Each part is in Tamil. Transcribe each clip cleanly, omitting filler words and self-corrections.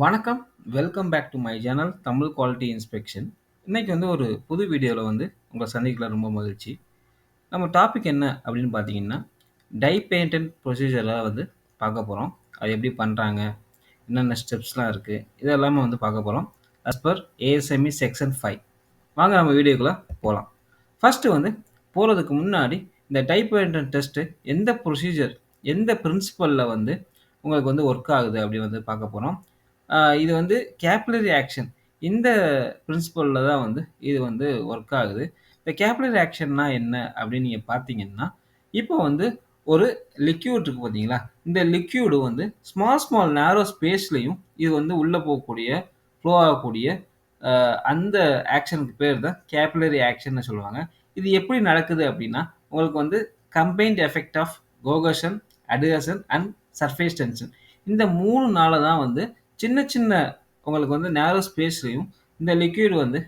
வணக்கம். Welcome back to my channel Tamil quality inspection. இன்னைக்கு வந்து ஒரு புது வீடியோல வந்து உங்கள சந்திக்கல ரொம்ப மகிழ்ச்சி. நம்ம டாபிக் என்ன அப்படின்னு பார்த்தீங்கன்னா, டை பெயிண்டன்ட் ப்ரொசீஜர வந்து பார்க்க போறோம். அது எப்படி பண்றாங்க? என்னென்ன ஸ்டெப்ஸ்லாம் இருக்கு? இது எல்லாமே வந்து பார்க்க போறோம். As per ASME section 5. வாங்க நம்ம வீடியோக்குள்ள போலாம். ஃபர்ஸ்ட்டு வந்து போறதுக்கு முன்னாடி இந்த டை பெயிண்டன்ட் டெஸ்ட்டு எந்த ப்ரொசீஜர், எந்த பிரின்சிபல்ல வந்து உங்களுக்கு வந்து ஒர்க் ஆகுது அப்படின்னு வந்து பார்க்க போறோம். இது வந்து கேபிலரி ஆக்ஷன் இந்த பிரின்சிபல்ல தான் வந்து இது வந்து ஒர்க் ஆகுது. இந்த கேபிலரி ஆக்ஷன்னா என்ன அப்படின்னு நீங்க பார்த்தீங்கன்னா, இப்போ வந்து ஒரு லிக்விட் இருக்கு பார்த்தீங்களா? இந்த லிக்விடு வந்து ஸ்மால் ஸ்மால் நேரோ ஸ்பேஸ்லயும் இது வந்து உள்ள போகக்கூடிய, ஃப்ளோ ஆகக்கூடிய அந்த ஆக்ஷனுக்கு பேர் தான் கேபிலரி ஆக்ஷன்னு சொல்லுவாங்க. இது எப்படி நடக்குது அப்படின்னா, உங்களுக்கு வந்து combined effect of cohesion, adhesion and surface tension. இந்த 3னால தான் வந்து சின்ன சின்ன உங்களுக்கு வந்து நேரோ ஸ்பேஸ்லயும் இந்த லிக்விட் வந்து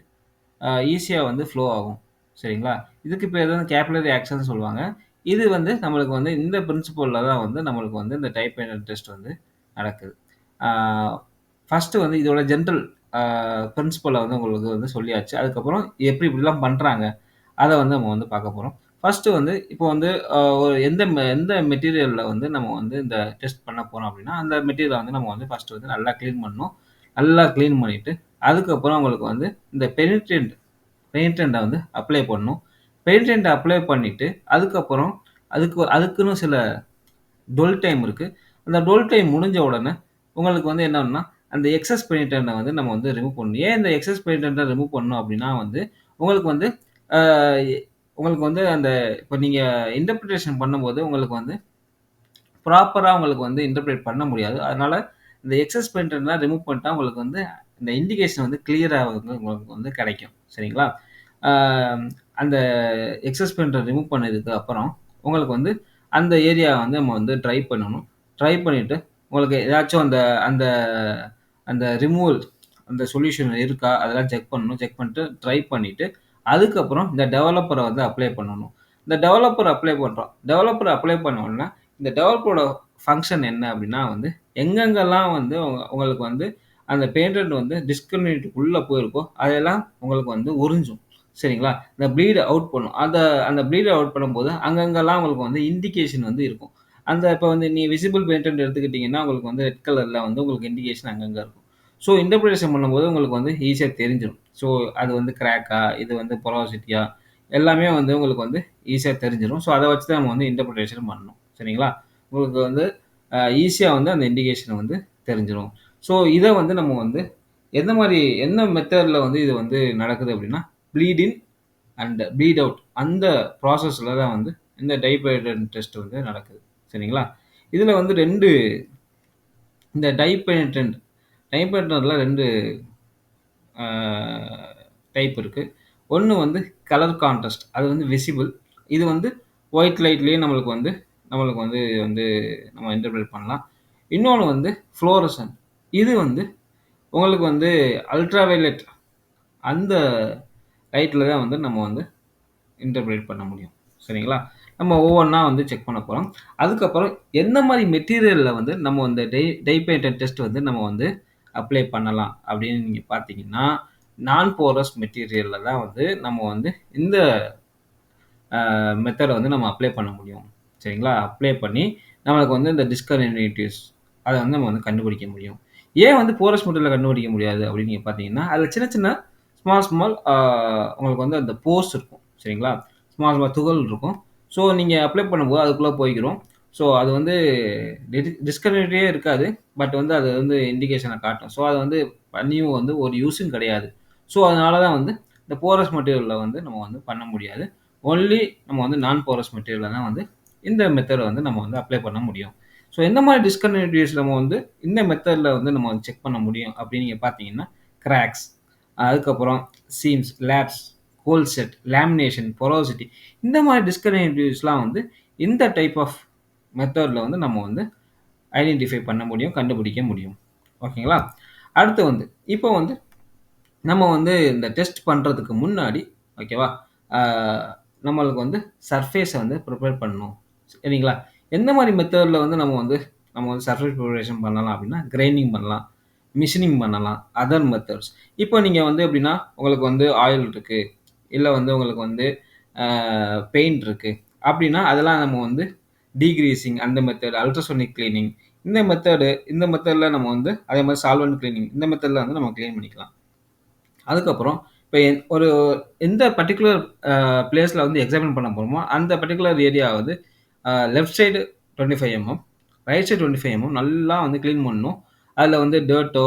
ஈஸியா வந்து ஃப்ளோ ஆகும். சரிங்களா? இதுக்கு பேர் தான் கேபிலரி ஆக்ஷன்னு சொல்லுவாங்க. இது வந்து நம்மளுக்கு வந்து இந்த பிரின்சிபல்ல தான் வந்து நம்மளுக்கு வந்து இந்த டைப் பைண்டர் டெஸ்ட் வந்து நடக்குது. ஆ ஃபர்ஸ்ட்டு வந்து இதோட ஜெனரல் பிரின்சிபல வந்து உங்களுக்கு வந்து சொல்லியாச்சு. அதுக்கப்புறம் எப்படி இப்படிலாம் பண்றாங்க, அத வந்து நம்ம வந்து பார்க்க போறோம். ஃபர்ஸ்ட்டு வந்து இப்போ வந்து ஒரு எந்த மெட்டீரியல்ல வந்து நம்ம வந்து இந்த டெஸ்ட் பண்ண போறோம் அப்படின்னா, அந்த மெட்டீரியல வந்து நம்ம வந்து ஃபர்ஸ்ட்டு வந்து நல்லா கிளீன் பண்ணணும். நல்லா கிளீன் பண்ணிட்டு, அதுக்கப்புறம் உங்களுக்கு வந்து இந்த பெயிண்டன்ட்ட வந்து அப்ளை பண்ணணும். பெயிண்டன்ட்ட அப்ளை பண்ணிட்டு, அதுக்கப்புறம் அதுக்குன்னு சில டொல் டைம் இருக்கு. அந்த டொல் டைம் முடிஞ்ச உடனே, உங்களுக்கு வந்து என்னன்னா, அந்த எக்ஸஸ் பெயிண்டன்ட்ட வந்து நம்ம வந்து ரிமூவ் பண்ணணும். ஏன் இந்த எக்ஸஸ் பெயிண்டன்ட்ட ரிமூவ் பண்ணணும் அப்டின்னா வந்து, உங்களுக்கு வந்து ஆ உங்களுக்கு வந்து அந்த இப்ப நீங்க இன்டர்பிரிட்டேஷன் பண்ணும்போது, உங்களுக்கு வந்து ப்ராப்பரா உங்களுக்கு வந்து இன்டர்பிரேட் பண்ண முடியாது. அதனால இந்த எக்ஸஸ் பெயிண்டன்ட்லாம் ரிமூவ் பண்ணிட்டா, உங்களுக்கு வந்து இந்த இண்டிகேஷன் வந்து கிளியரா வந்து உங்களுக்கு வந்து கிடைக்கும். சரிங்களா? ஆ அந்த எக்ஸஸ் பெயிண்டர் ரிமூவ் பண்ணதுக்கு அப்புறம், உங்களுக்கு வந்து அந்த ஏரியா வந்து நம்ம வந்து ட்ரை பண்ணணும். ட்ரை பண்ணிட்டு, உங்களுக்கு ஏதாச்சும் அந்த அந்த அந்த ரிமூவல் அந்த சொல்யூஷன் இருக்கா? அதெல்லாம் செக் பண்ணணும். செக் பண்ணிட்டு ட்ரை பண்ணிட்டு, அதுக்கப்புறம் இந்த டெவலப்பர வந்து அப்ளை பண்ணணும். இந்த டெவலப்பர் அப்ளை பண்றோம். டெவலப்பர் அப்ளை பண்ண உடனே, இந்த டெவலப்பரோட ஃபங்ஷன் என்ன அப்டின்னா வந்து, எங்கெங்கெல்லாம் வந்து உங்களுக்கு வந்து அந்த பேட்டர்ன் வந்து டிஸ்கன்டினியூட்டிக்குள்ள போயிருக்கோ, அதெல்லாம் உங்களுக்கு வந்து உறிஞ்சும். சரிங்களா? இந்த ப்ளீட் அவுட் பண்ணும். அந்த ப்ளீட் அவுட் பண்ணும்போது, அங்கங்கலாம் உங்களுக்கு வந்து இண்டிகேஷன் வந்து இருக்கும். அந்த இப்ப வந்து நீ விசிபிள் பேட்டர்ன் எடுத்துக்கிட்டீங்கன்னா, உங்களுக்கு வந்து ரெட் கலர்ல வந்து உங்களுக்கு இண்டிகேஷன் அங்கங்க இருக்கும். ஸோ, இன்டர்பிரேஷன் பண்ணும்போது உங்களுக்கு வந்து ஈஸியா தெரிஞ்சிரும். ஸோ, அது வந்து கிராக்கா, இது வந்து போரோசிட்டியா, எல்லாமே வந்து உங்களுக்கு வந்து ஈஸியா தெரிஞ்சிரும். ஸோ, அத வச்சு தான் நம்ம வந்து இன்டர்பிரேஷன் பண்ணணும். சரிங்களா? உங்களுக்கு வந்து ஈஸியா வந்து அந்த இண்டிகேஷன் வந்து தெரிஞ்சிரும். ஸோ, இத வந்து நம்ம வந்து எந்த மாரி என்ன மெத்தட்ல வந்து இது வந்து நடக்குது அப்டின்னா, bleed in and bleed out அந்த ப்ராசஸ்ல தான் வந்து இந்த டைபென்டன்ட் டெஸ்ட் வந்து நடக்குது. சரிங்களா? இதுல வந்து 2 இந்த டைபென்டன்ட்ல 2 ஆ டைப் இருக்கு. ஒண்ணு வந்து கலர் கான்ட்ராஸ்ட். அது வந்து விசிபிள். இது வந்து ஒயிட் லைட்லயே நம்மளுக்கு வந்து வந்து நம்ம இன்டர்பிரேட் பண்ணலாம். இன்னொன்னு வந்து ஃப்ளோரசன்ட். இது வந்து உங்களுக்கு வந்து அல்ட்ரா வயலட் அந்த லைட்ல தான் வந்து நம்ம வந்து இன்டர்பிரேட் பண்ண முடியும். சரிங்களா? நம்ம ஒவ்வொன்னா வந்து செக் பண்ண போறோம். அதுக்கப்புறம் எந்த மாரி மெட்டீரியல்ல வந்து நம்ம இந்த டை பெயிண்டர் டெஸ்ட் வந்து நம்ம வந்து அப்ளை பண்ணலாம் அப்படின்னு நீங்க பார்த்தீங்கன்னா, நான் போரஸ் மெட்டீரியல்ல தான் வந்து நம்ம வந்து இந்த மெத்தட வந்து நம்ம அப்ளை பண்ண முடியும். சரிங்களா? அப்ளை பண்ணி நம்மளுக்கு வந்து இந்த டிஸ்கன்டினியூட்டீஸ் அத வந்து நம்ம வந்து கண்டுபிடிக்க முடியும். ஏன் வந்து போரஸ் மெட்டீரியல்ல கண்டுபிடிக்க முடியாது அப்படின்னு நீங்க பார்த்தீங்கன்னா, அதுல சின்ன சின்ன ஸ்மால் ஸ்மால் உங்களுக்கு வந்து அந்த போர்ஸ் இருக்கும். சரிங்களா? ஸ்மால் ஸ்மால் துகள் இருக்கும். ஸோ நீங்க அப்ளை பண்ணும்போது அதுக்குள்ள போய்க்கிரும். ஸோ அது வந்து டிஸ்கன்டினியூட்டியே இருக்காது. பட் வந்து அது வந்து இண்டிகேஷன காட்டும். ஸோ அது வந்து பண்ணியும் வந்து ஒரு யூஸும் கிடையாது. ஸோ அதனால தான் வந்து இந்த போரஸ் மெட்டீரியல்ல வந்து நம்ம வந்து பண்ண முடியாது. ஒன்லி நம்ம வந்து நான் போரஸ் மெட்டீரியல்ல தான் வந்து இந்த மெத்தட வந்து நம்ம வந்து அப்ளை பண்ண முடியும். ஸோ எந்த மாரி டிஸ்கன்டினியூட்டீஸ் நம்ம வந்து இந்த மெத்தட்ல வந்து நம்ம வந்து செக் பண்ண முடியும் அப்படின்னு நீங்க பார்த்தீங்கன்னா, கிராக்ஸ், அதுக்கப்புறம் seems, labs, whole set, lamination, porosity இந்த மாரி டிஸ்கன்டினியூட்டீஸ்லாம் வந்து இந்த டைப் ஆஃப் மெத்தட்ல வந்து நம்ம வந்து ஐடென்டிஃபை பண்ண முடியும், கண்டுபிடிக்க முடியும். ஓகேங்களா? அடுத்து வந்து இப்போ வந்து நம்ம வந்து இந்த டெஸ்ட் பண்றதுக்கு முன்னாடி ஓகேவா? ஆ நம்மளுக்கு வந்து சர்ஃபேஸ வந்து பிரிப்பேர் பண்ணணும். சரிங்களா? எந்த மாரி மெத்தட்ல வந்து நம்ம வந்து சர்ஃபேஸ் ப்ரிப்பரேஷன் பண்ணலாம் அப்டின்னா, கிரைண்டிங் பண்ணலாம். மிஷினிங் பண்ணலாம். Other methods. இப்போ நீங்க வந்து எப்படின்னா, உங்களுக்கு வந்து ஆயில் இருக்கு. இல்ல வந்து உங்களுக்கு வந்து பெயிண்ட் இருக்கு. அப்படின்னா, அதெல்லாம் நம்ம வந்து டீகிரீசிங் அந்த மெத்தட், அல்ட்ராசோனிக் கிளீனிங் இந்த மெத்தட்ல நம்ம வந்து அதே மாரி சால்வெண்ட் கிளீனிங் இந்த மெத்தட்ல வந்து நம்ம கிளீன் பண்ணிக்கலாம். அதுக்கப்புறம் இப்ப ஒரு எந்த பர்ட்டிகுலர் பிளேஸ்ல வந்து எக்ஸாமின் பண்ண போறோமோ, அந்த பர்ட்டிகுலர் ஏரியா வந்து left side 25 MM, right side 25 MM நல்லா வந்து கிளீன் பண்ணணும். அதுல வந்து டர்ட்டோ,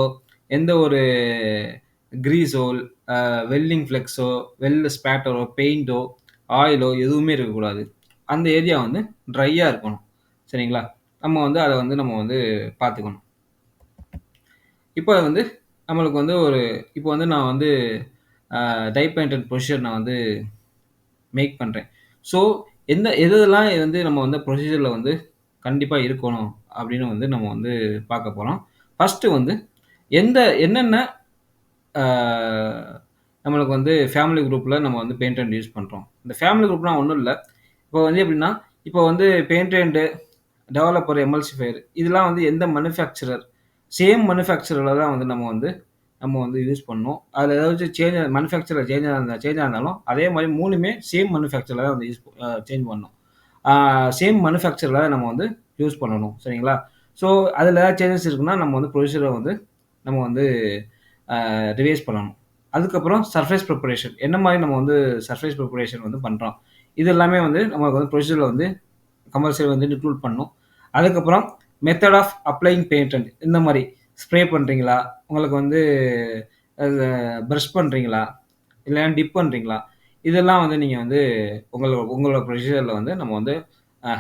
எந்த ஒரு கிரீஸோ, வெல்டிங் ஃப்ளெக்ஸோ, ஸ்பேட்டரோ, பெயிண்டோ, ஆயிலோ எதுவுமே இருக்கக்கூடாது. அந்த ஏரியா வந்து ட்ரையா இருக்கணும். சரிங்களா? நம்ம வந்து அத வந்து நம்ம வந்து பார்த்துக்கணும். இப்ப வந்து நம்மளுக்கு வந்து இப்போ வந்து நான் வந்து டை பெயிண்டட் ப்ரொசீஜர் நான் வந்து மேக் பண்றேன். ஸோ எதெல்லாம் வந்து நம்ம வந்து ப்ரொசீஜர்ல வந்து கண்டிப்பா இருக்கணும் அப்படின்னு வந்து நம்ம வந்து பார்க்க போறோம். ஃபர்ஸ்ட்டு வந்து என்னென்ன ஆ நம்மளுக்கு வந்து ஃபேமிலி குரூப்ல நம்ம வந்து பெயிண்ட் அண்ட் யூஸ் பண்றோம். இந்த ஃபேமிலி குரூப்னா ஒண்ணும் இல்ல. இப்போ வந்து எப்படின்னா, இப்போ வந்து பெயிண்ட் அண்ட் டெவலப்பர், எம்எல்சிஃபையர் இதெல்லாம் வந்து எந்த மேனுஃபேக்சரர் சேம் மேனுஃபேக்சரர்ல தான் வந்து நம்ம வந்து யூஸ் பண்ணணும். அதில ஏதாச்சும் மேனுஃபேக்சரர் சேஞ்சா இருந்தாலும், அதே மாரி 3மே சேம் மேனுஃபேக்சரர்ல தான் வந்து சேஞ்ச் பண்ணணும். சேம் மேனுஃபேக்சரர்ல தான் நம்ம வந்து யூஸ் பண்ணணும். சரிங்களா? ஸோ, அதில ஏதாவது சேஞ்சஸ் இருக்குன்னா, நம்ம வந்து ப்ரொசீஜர வந்து நம்ம வந்து ரிவைஸ் பண்ணணும். அதுக்கப்புறம் சர்ஃபேஸ் ப்ரிப்பரேஷன். என்ன மாரி நம்ம வந்து சர்ஃபேஸ் ப்ரிப்பரேஷன் வந்து பண்றோம். இது எல்லாமே வந்து நமக்கு வந்து ப்ரொசீஜர்ல வந்து கம்பல்சரி வந்து இன்க்ளூட் பண்ணணும். அதுக்கப்புறம் மெத்தட் ஆஃப் அப்ளையிங் பெயிண்டன்ட் இந்த மாரி ஸ்ப்ரே பண்றீங்களா? உங்களுக்கு வந்து பிரஷ் பண்றீங்களா? இல்லைனா டிப் பண்றீங்களா? இதெல்லாம் வந்து நீங்க வந்து உங்களோட ப்ரொசீஜர்ல வந்து நம்ம வந்து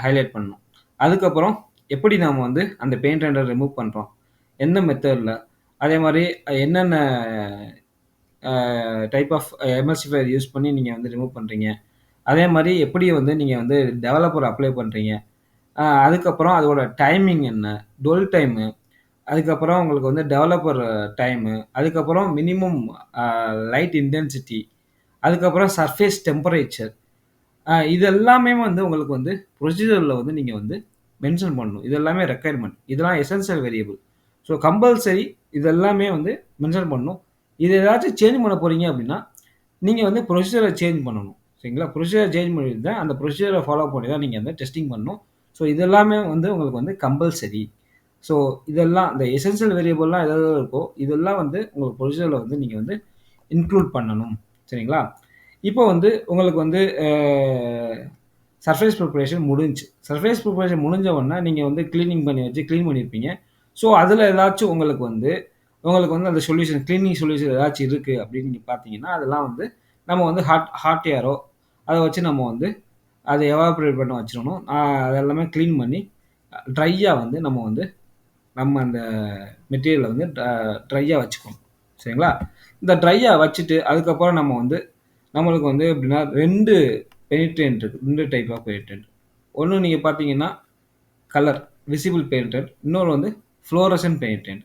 ஹைலைட் பண்ணணும். அதுக்கப்புறம் எப்படி நாம வந்து அந்த பெயிண்டன்ட்ட ரிமூவ் பண்றோம்? எந்த மெத்தட்ல? அதே மாரி என்னென்ன டைப் ஆஃப் எம்எல்சிஃபையர் யூஸ் பண்ணி நீங்க வந்து ரிமூவ் பண்றீங்க? அதே மாரி எப்படி வந்து நீங்க வந்து டெவலப்பர் அப்ளை பண்றீங்க? அதுக்கப்புறம் அதோட டைமிங் என்ன? டுவெல் டைமு, அதுக்கப்புறம் உங்களுக்கு வந்து டெவலப்பர் டைமு, அதுக்கப்புறம் மினிமம் லைட் இன்டென்சிட்டி, அதுக்கப்புறம் சர்ஃபேஸ் டெம்பரேச்சர். இது எல்லாமே வந்து உங்களுக்கு வந்து ப்ரொசீஜர்ல வந்து நீங்க வந்து மென்ஷன் பண்ணணும். இது எல்லாமே ரெக்யர்மென்ட். இதெல்லாம் எசென்ஷியல் வேரியபிள். ஸோ கம்பல்சரி இது எல்லாமே வந்து மென்ஷன் பண்ணணும். இது ஏதாச்சும் சேஞ்ச் பண்ண போறீங்க அப்படின்னா, நீங்க வந்து ப்ரொசீஜர சேஞ்ச் பண்ணணும். சரிங்களா? ப்ரொசீஜர் சேஞ்ச் பண்ணிட்டு தான் அந்த ப்ரொசீஜர ஃபாலோ பண்ணி தான் நீங்க வந்து டெஸ்டிங் பண்ணணும். ஸோ இது எல்லாமே வந்து உங்களுக்கு வந்து கம்பல்சரி. ஸோ இதெல்லாம் இந்த எசென்ஷியல் வேரியபிள்லாம் எது இருக்கோ, இதெல்லாம் வந்து உங்க ப்ரொசீஜர்ல வந்து நீங்க வந்து இன்க்ளூட் பண்ணணும். சரிங்களா? இப்போ வந்து உங்களுக்கு வந்து சர்ஃபேஸ் ப்ரிப்பரேஷன் முடிஞ்சுச்சு. சர்ஃபேஸ் ப்ரிப்பரேஷன் முடிஞ்ச உடனே நீங்க வந்து கிளீனிங் பண்ணி வச்சு கிளீன் பண்ணியிருப்பீங்க. ஸோ அதில ஏதாச்சும் உங்களுக்கு வந்து அந்த கிளீனிங் சொல்யூஷன் ஏதாச்சும் இருக்கு அப்படின்னு நீங்க பார்த்தீங்கன்னா, அதெல்லாம் வந்து நம்ம வந்து ஹாட் ஏரோ அத வச்சு நம்ம வந்து அத எவாப்பரேட் பண்ண வச்சிரணும். அது எல்லாமே கிளீன் பண்ணி ட்ரையா வந்து நம்ம அந்த மெட்டீரியல வந்து ட்ரையா வச்சுக்கணும். சரிங்களா? இந்த ட்ரையா வச்சுட்டு அதுக்கப்புறம் நம்மளுக்கு வந்து எப்படின்னா 2 பெனிட்ரன்ட் இருக்கு. 2 டைப் ஆஃப் பெனிட்ரன்ட். ஒண்ணு நீங்க பார்த்தீங்கன்னா, கலர் விசிபிள் பெயிண்டன்ட். இன்னொரு வந்து ஃப்ளோரசன்ட் பெயிண்டன்ட்.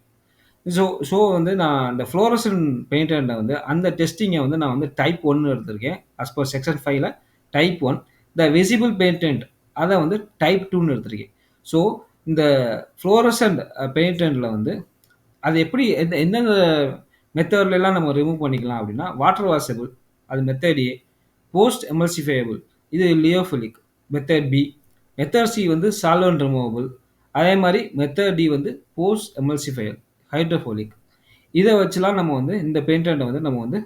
ஸோ ஸோ வந்து நான் அந்த ஃப்ளோரசன்ட் பெயிண்டன்ட்ட வந்து அந்த டெஸ்டிங்க வந்து நான் வந்து டைப் 1 எடுத்திருக்கேன். அஸ் பர் செக்ஷன் 5ல டைப் 1. த விசிபிள் பெயிண்டன்ட் அத வந்து டைப் 2ன்னு எடுத்திருக்கேன். ஸோ இந்த ஃப்ளோரசன்ட் பெயிண்டன்ட்ல வந்து அது எப்படி எந்தெந்த மெத்தட்லலாம் நம்ம ரிமூவ் பண்ணிக்கலாம் அப்படின்னா, வாட்டர் வாஷபிள் அது மெத்தட் ஏ. போஸ்ட் எமல்சிஃபையபிள் இது லியோஃபிலிக் மெத்தட் பி. மெத்தட் சி வந்து சால்வெண்ட் ரிமூவபிள். அதே மாரி மெத்தட் டி வந்து போஸ்ட் எமல்சிஃபையர் ஹைட்ரோஃபோலிக். இத வச்சுலாம் நம்ம வந்து இந்த பெயிண்டன்ட்ட வந்து நம்ம வந்து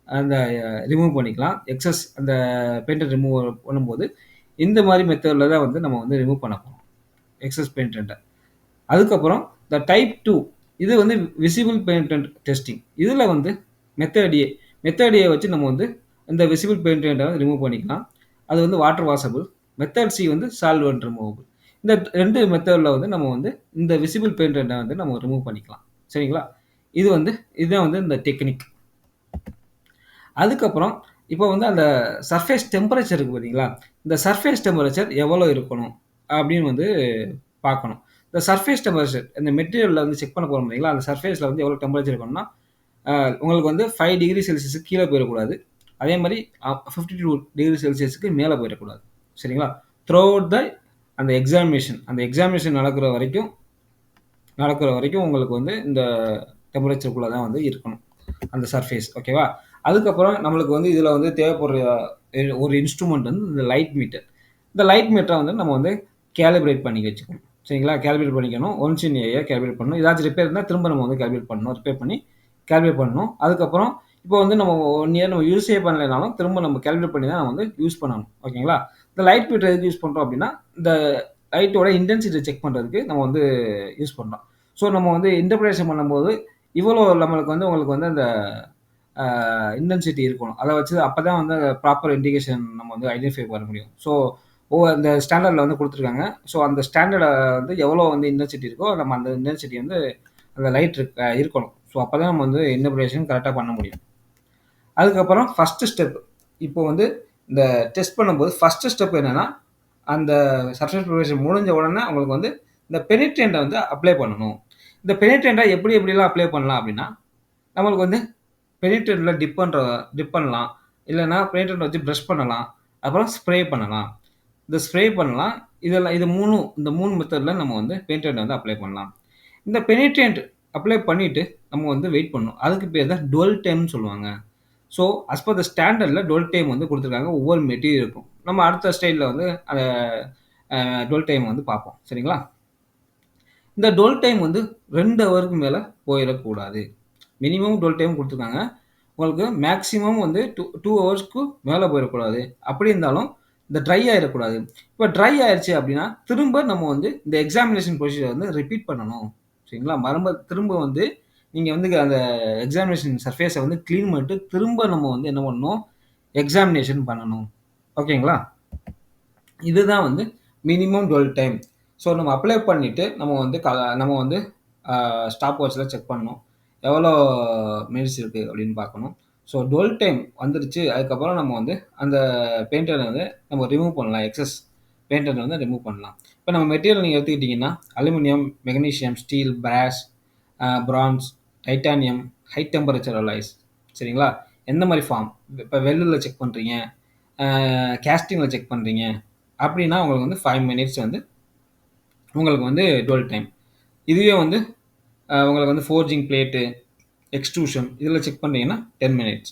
அந்த ரிமூவ் பண்ணிக்கலாம். அந்த பெயிண்டன்ட் ரிமூவ் பண்ணும்போது இந்த மாரி மெத்தட்ல தான் வந்து நம்ம வந்து ரிமூவ் பண்ண போறோம். பெயிண்டன்ட்ட. அதுக்கப்புறம் இந்த டைப் 2 இது வந்து விசிபிள் பெயிண்டன்ட் டெஸ்டிங். இதுல வந்து மெத்தட் ஏ. மெத்தட் ஏ வச்சு நம்ம வந்து இந்த விசிபிள் பெயிண்டன்ட்ட வந்து ரிமூவ் பண்ணிக்கலாம். அது வந்து வாட்டர் வாஷபிள். மெத்தட் சி வந்து சால்வெண்ட் ரிமூவபிள். இந்த 2 மெத்தட்ல வந்து நம்ம வந்து இந்த விசிபிள் பெயிண்டன்ட்ட வந்து நம்ம ரிமூவ் பண்ணிக்கலாம். சரிங்களா? இதுதான் வந்து இந்த டெக்னிக். அதுக்கப்புறம் இப்போ வந்து அந்த சர்ஃபேஸ் டெம்பரேச்சர் இருக்கு பார்த்தீங்களா? இந்த சர்ஃபேஸ் டெம்பரேச்சர் எவ்வளோ இருக்கணும்? அப்படின்னு வந்து பார்க்கணும். இந்த சர்ஃபேஸ் டெம்பரேச்சர் இந்த மெட்டீரியல்ல வந்து செக் பண்ண போறோம் பார்த்தீங்களா? அந்த சர்ஃபேஸ்ல வந்து எவ்வளோ டெம்பரேச்சர் இருக்கணும்னா, உங்களுக்கு வந்து 5 டிகிரி செல்சியஸ்க்கு கீழ போயிறக்கூடாது. அதே மாரி 52 டிகிரி செல்சியஸ்க்கு மேல போயிறக்கூடாது. சரிங்களா? த்ரூ அவுட் அந்த எக்ஸாமினேஷன் நடக்கிற வரைக்கும் உங்களுக்கு வந்து இந்த டெம்பரேச்சருக்குள்ள தான் வந்து இருக்கணும் அந்த சர்ஃபேஸ். ஓகேவா? அதுக்கப்புறம் நம்மளுக்கு வந்து இதில் வந்து தேவைப்படுற ஒரு இன்ஸ்ட்ருமெண்ட் வந்து இந்த லைட் மீட்டர். இந்த லைட் மீட்டரை வந்து நம்ம வந்து கேலிப்ரேட் பண்ணி வச்சுக்கணும். சரிங்களா? கேலிப்ரேட் பண்ணிக்கணும். Once in A year calibrate பண்ணணும். ஏதாச்சும் ரிப்பேர் இருந்தால் திரும்ப நம்ம வந்து கேலிப்ரேட் பண்ணணும். ரிப்பேர் பண்ணி கேலிப்ரேட் பண்ணணும். அதுக்கப்புறம் இப்போ வந்து நம்ம 1 இயர் நம்ம யூஸே பண்ணலைனாலும் திரும்ப நம்ம கேலிப்ரேட் பண்ணி தான் நம்ம வந்து யூஸ் பண்ணணும். ஓகேங்களா? இந்த லைட் மீட்டர் எதுக்கு யூஸ் பண்ணுறோம் அப்படின்னா, இந்த லைட்டோட இன்டென்சிட்டி செக் பண்ணுறதுக்கு நம்ம வந்து யூஸ் பண்ணுறோம். ஸோ நம்ம வந்து இன்டர்பிரேஷன் பண்ணும்போது இவ்வளோ நம்மளுக்கு வந்து உங்களுக்கு வந்து அந்த இன்டென்சிட்டி இருக்கணும். அதை வச்சு அப்போ தான் வந்து ப்ராப்பர் இண்டிகேஷன் நம்ம வந்து ஐடென்டிஃபை பண்ண முடியும். ஸோ அந்த ஸ்டாண்டர்டில் வந்து கொடுத்துருக்காங்க. ஸோ அந்த ஸ்டாண்டர்டை வந்து எவ்வளோ வந்து இன்டென்சிட்டி இருக்கோ நம்ம அந்த இன்டென்சிட்டி வந்து அந்த லைட் இருக்கணும். ஸோ அப்போ தான் நம்ம வந்து இன்டர்பிரேஷன் கரெக்டாக பண்ண முடியும். அதுக்கப்புறம் ஃபஸ்ட்டு ஸ்டெப் இப்போ வந்து இந்த டெஸ்ட் பண்ணும்போது ஃபஸ்ட்டு ஸ்டெப் என்னென்னா, அந்த சர்ஃபேஸ் ப்ரிப்பரேஷன் முடிஞ்ச உடனே உங்களுக்கு வந்து இந்த பெனிட்ரியண்ட்டை வந்து அப்ளை பண்ணணும். இந்த பெனிட்ரியண்ட்டை எப்படிலாம் அப்ளை பண்ணலாம் அப்படின்னா, நம்மளுக்கு வந்து பெனிட்ரியண்ட்டில் டிப் பண்ணலாம். இல்லைன்னா பெனிட்ரியண்ட் வச்சு ப்ரஷ் பண்ணலாம். அப்புறம் ஸ்ப்ரே பண்ணலாம். இந்த ஸ்ப்ரே பண்ணலாம். இந்த 3 மெத்தடில் நம்ம வந்து பெனிட்ரியண்ட் வந்து அப்ளை பண்ணலாம். இந்த பெனிட்ரியண்ட் அப்ளை பண்ணிவிட்டு நம்ம வந்து வெயிட் பண்ணணும். அதுக்கு பேர் தான் டுவெல் டைம்னு சொல்லுவாங்க. ஸோ அஸ் பர் த ஸ்டாண்டர்டில் டுவெல் டைம் வந்து கொடுத்துருக்காங்க ஒவ்வொரு மெட்டீரியலுக்கும். நம்ம அடுத்த ஸ்டைலில் வந்து அந்த டுவெல் டைம் வந்து பார்ப்போம். சரிங்களா? இந்த டுவெல் டைம் வந்து 2 ஹவருக்கு மேலே போயிடக்கூடாது. மினிமம் டுவெல் டைம் கொடுத்துருக்காங்க. உங்களுக்கு மேக்ஸிமம் வந்து 2 ஹவர்ஸ்க்கு மேலே போயிடக்கூடாது. அப்படி இருந்தாலும் இந்த ட்ரை ஆகிடக்கூடாது. இப்போ ட்ரை ஆயிடுச்சு அப்படின்னா திரும்ப நம்ம வந்து இந்த எக்ஸாமினேஷன் ப்ரொசீஜர் வந்து ரிப்பீட் பண்ணணும். சரிங்களா? திரும்ப வந்து நீங்கள் வந்து அந்த எக்ஸாமினேஷன் சர்ஃபேஸை வந்து க்ளீன் பண்ணிட்டு திரும்ப நம்ம வந்து என்ன பண்ணணும், எக்ஸாமினேஷன் பண்ணணும். ஓகேங்களா? இதுதான் வந்து மினிமம் டுவெல் டைம். ஸோ நம்ம அப்ளை பண்ணிவிட்டு நம்ம வந்து ஸ்டாப் வாட்சில் செக் பண்ணணும். எவ்வளோ மினிட்ஸ் இருக்குது அப்படின்னு பார்க்கணும். ஸோ டுவெல் டைம் வந்துருச்சு. அதுக்கப்புறம் நம்ம வந்து அந்த பெயிண்டரை வந்து நம்ம ரிமூவ் பண்ணலாம். எக்ஸஸ் பெயிண்டரை வந்து ரிமூவ் பண்ணலாம். இப்போ நம்ம மெட்டீரியல் நீங்கள் எடுத்துக்கிட்டிங்கன்னா aluminium, magnesium, steel, brass, bronze, titanium, high temperature alloys. சரிங்களா? எந்த மாதிரி ஃபார்ம், இப்போ வெல்லில் செக் பண்ணுறீங்க, கேஸ்டிங்கில் செக் பண்ணுறீங்க அப்படின்னா உங்களுக்கு வந்து 5 மினிட்ஸ் வந்து உங்களுக்கு வந்து டுவெல் டைம். இதுவே வந்து உங்களுக்கு வந்து ஃபோர்ஜிங் பிளேட்டு, எக்ஸ்ட்ரூஷன் இதில் செக் பண்ணுறீங்கன்னா 10 மினிட்ஸ்.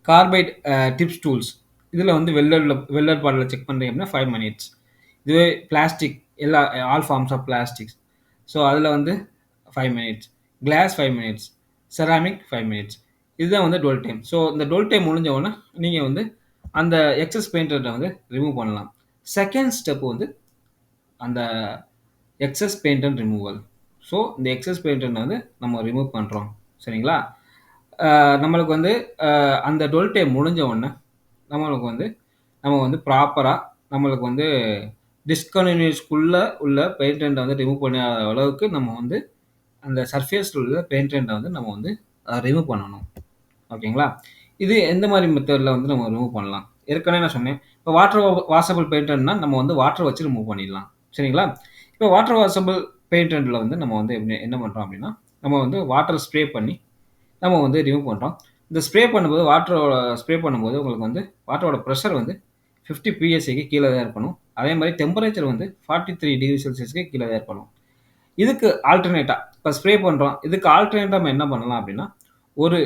கார்பைட் டிப்ஸ் டூல்ஸ் இதில் வந்து வெல்லட் பாட்டில் செக் பண்ணுறீங்க அப்படின்னா 5 மினிட்ஸ். இதுவே plastic all forms of plastics, so அதில் வந்து 5 minutes. Glass 5 minutes. Ceramic 5 minutes. இதுதான் வந்து டுவெல் டைம். ஸோ இந்த டுவெல் டைம் முடிஞ்ச உடனே நீங்கள் வந்து அந்த எக்ஸஸ் பெயிண்டரை வந்து ரிமூவ் பண்ணலாம். செகண்ட் ஸ்டெப் வந்து அந்த excess paint and removal. So இந்த எக்ஸஸ் பெயிண்டை வந்து நம்ம ரிமூவ் பண்ணுறோம். சரிங்களா? நம்மளுக்கு வந்து அந்த டுவெல் டைம் முடிஞ்ச உடனே நம்ம வந்து ப்ராப்பராக நம்மளுக்கு வந்து டிஸ்கன்டினியூஸ்க்குள்ளே உள்ள பெயிண்டை வந்து ரிமூவ் பண்ணாத அளவுக்கு நம்ம வந்து அந்த சர்ஃபேஸில் உள்ள பெயிண்டை வந்து நம்ம வந்து ரிமூவ் பண்ணணும். ஓகேங்களா? இது எந்த மாதிரி மெத்தடில் வந்து நம்ம ரிமூவ் பண்ணலாம்? ஏற்கனவே நான் சொன்னேன். இப்போ வாட்டர் வாஷபிள் பெயிண்டர்னா நம்ம வந்து வாட்டர் வச்சு ரிமூவ் பண்ணிடலாம். சரிங்களா? இப்போ வாட்டர் வாஷபிள் பெயிண்டரில் வந்து நம்ம வந்து என்ன பண்ணுறோம் அப்படின்னா, நம்ம வந்து வாட்டர் ஸ்ப்ரே பண்ணி நம்ம வந்து ரிமூவ் பண்ணுறோம். இந்த ஸ்ப்ரே பண்ணும்போது உங்களுக்கு வந்து வாட்டரோட ப்ரெஷர் வந்து 50 PSIக்கு கீழே தான் இருக்கணும். அதே மாதிரி டெம்பரேச்சர் வந்து 43 டிகிரி செல்சியஸ்க்கு கீழே தான் இருக்கணும். இதுக்கு ஆல்டர்னேட்டாக இப்போ ஸ்ப்ரே பண்ணுறோம். இதுக்கு ஆல்டர்னேட்டாக நம்ம என்ன பண்ணலாம் அப்படின்னா, ஒரு